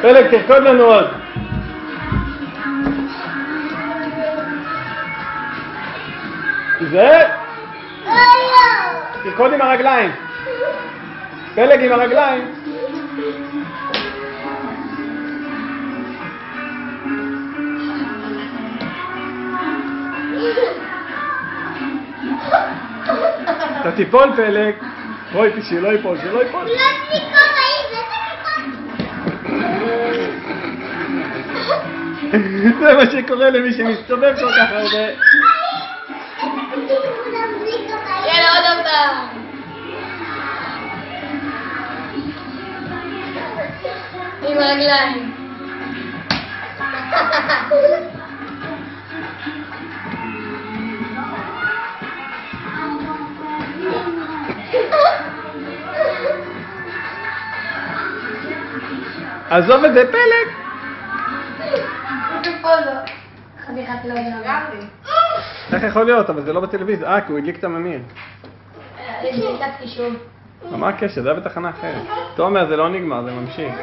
פלג, תרקוד לנו עוד. זה? תרקוד עם הרגליים. פלג עם הרגליים. אתה תיפול פלג. בואי, שלא ייפול, שלא ייפול. לא תיקון, זה מה שקורה למי שמסתובב כל כך הרבה. יאללה, עוד פעם. עם הרגליים. עזוב את זה, פלג. חתיכת לא נגעתי. איך יכול להיות? אבל זה לא בטלוויזיה. כי הוא הדליק את הממיר. הדלקתי שוב. מה הקשר? זה היה בתחנה אחרת. תומר, זה לא נגמר, זה ממשיך.